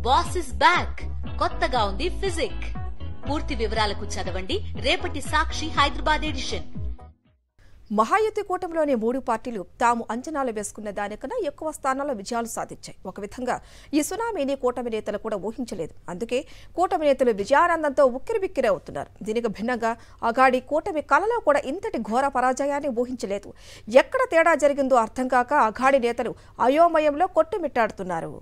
Boss is back. కొత్తగా ఉంది physique. పూర్తి వివరాలకు చదవండి రేపటి సాక్షి హైదరాబాద్ ఎడిషన్. మహాయుతి కూటమిలోని 3 పార్టీలు తాము అంచనాలు వేసుకున్న దానికన్నా ఎక్కువ స్థానాల్లో విజయాలు సాధించాయి. ఒక విధంగా ఈ సునామీని కూటమి నేతలు కూడా ఊహించలేదు. అందుకే కూటమి నేతలు విజయానందంతో ఉక్కిరిబిక్కిరి అవుతున్నారు. దీనికి భిన్నంగా అఘాడీ కూటమి కలలో కూడా ఇంతటి ఘోర పరాజయాన్ని ఊహించలేదు. ఎక్కడ తేడా జరిగిందో అర్థం కాక అఘాడీ నేతలు అయోమయంలో కొట్టుమిట్టాడుతున్నారు.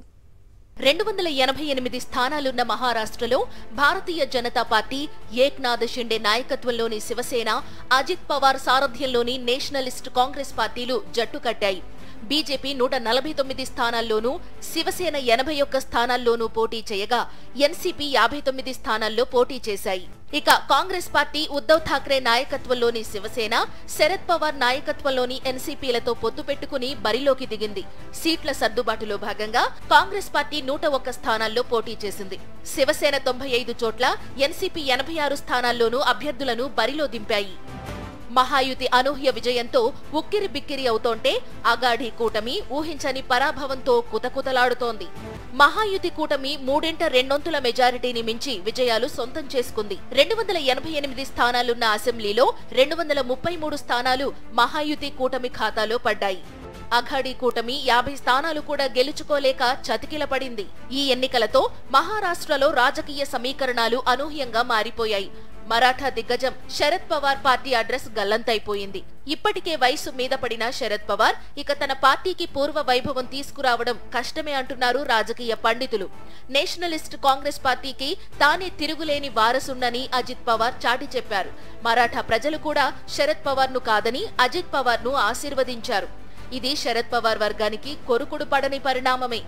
288 స్థానాలున్న మహారాష్ట్రలో భారతీయ జనతా పార్టీ ఏక్నాథ్ షిండే నాయకత్వంలోని శివసేన, అజిత్ పవార్ సారథ్యంలోని నేషనలిస్ట్ కాంగ్రెస్ పార్టీలు జట్టు కట్టాయి. బీజేపీ 149 స్థానాల్లోనూ, శివసేన 81 స్థానాల్లోనూ పోటీ చేయగా ఎన్సీపీ 59 స్థానాల్లో పోటీ చేశాయి. ఇక కాంగ్రెస్ పార్టీ ఉద్దవ్ ఠాక్రే నాయకత్వంలోని శివసేన, శరద్ పవార్ నాయకత్వంలోని ఎన్సీపీలతో పొత్తు పెట్టుకుని బరిలోకి దిగింది. సీట్ల సర్దుబాటులో భాగంగా కాంగ్రెస్ పార్టీ 101 స్థానాల్లో పోటీ చేసింది. శివసేన 95 చోట్ల, ఎన్సీపీ 86 స్థానాల్లోనూ అభ్యర్థులను బరిలో దింపాయి. మహాయుతి అనూహ్య విజయంతో ఉక్కిరి బిక్కిరి అవుతోంటే అఘాడీ కూటమి ఊహించని పరాభవంతో కుతకుతలాడుతోంది. మహాయుతి కూటమి 3/2 మెజారిటీని మించి విజయాలు సొంతం చేసుకుంది. 288 స్థానాలున్న అసెంబ్లీలో 233 స్థానాలు మహాయుతి కూటమి ఖాతాలో పడ్డాయి. అఘాడీ కూటమి 50 స్థానాలు కూడా గెలుచుకోలేక చతికిలపడింది. ఈ ఎన్నికలతో మహారాష్ట్రలో రాజకీయ సమీకరణాలు అనూహ్యంగా మారిపోయాయి. మరాఠా దిగ్గజం శరద్ పవార్ పార్టీ అడ్రస్ గల్లంతైపోయింది. ఇప్పటికే వయసు మీద పడిన శరద్ పవార్ ఇక తన పార్టీకి పూర్వ వైభవం తీసుకురావడం కష్టమే అంటున్నారు రాజకీయ పండితులు. నేషనలిస్ట్ కాంగ్రెస్ పార్టీకి తానే తిరుగులేని వారసుండని అజిత్ పవార్ చాటి చెప్పారు. మరాఠా ప్రజలు కూడా శరద్ పవార్ ను కాదని అజిత్ పవార్ ను ఆశీర్వదించారు. ఇది శరద్ పవార్ వర్గానికి కొరుకుడు పడని పరిణామమే.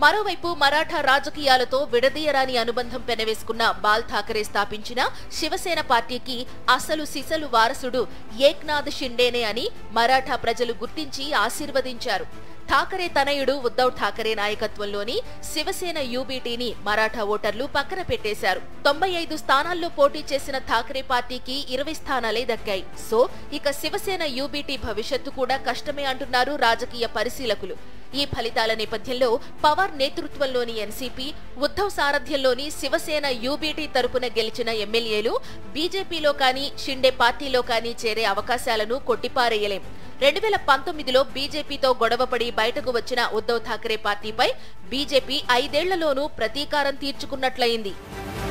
మరోవైపు మరాఠా రాజకీయాలతో విడదీయరాని అనుబంధం పెనవేసుకున్న బాల్ ఠాకరే స్థాపించిన శివసేన పార్టీకి అసలు సిసలు వారసుడు ఏక్నాథ్ షిండేనే అని మరాఠా ప్రజలు గుర్తించి ఆశీర్వదించారు. ఠాకరే తనయుడు ఉద్దవ్ ఠాకరే నాయకత్వంలోని శివసేన యూబీటీని మరాఠా ఓటర్లు పక్కన పెట్టేశారు. 95 స్థానాల్లో పోటీ చేసిన ఠాకరే పార్టీకి 20 స్థానాలే దక్కాయి. సో ఇక శివసేన యూబీటీ భవిష్యత్తు కూడా కష్టమే అంటున్నారు రాజకీయ పరిశీలకులు. ఈ ఫలితాల నేపథ్యంలో పవార్ నేతృత్వంలోని ఎన్సీపీ, ఉద్దవ్ సారథ్యంలోని శివసేన యూబీటీ తరపున గెలిచిన ఎమ్మెల్యేలు బీజేపీలో కానీ షిండే పార్టీలో కానీ చేరే అవకాశాలను కొట్టిపారేయలేం. 2019లో బీజేపీతో గొడవపడి బయటకు వచ్చిన ఉద్దవ్ ఠాకరే పార్టీపై బీజేపీ 5 ఏళ్లలోనూ ప్రతీకారం తీర్చుకున్నట్లయింది.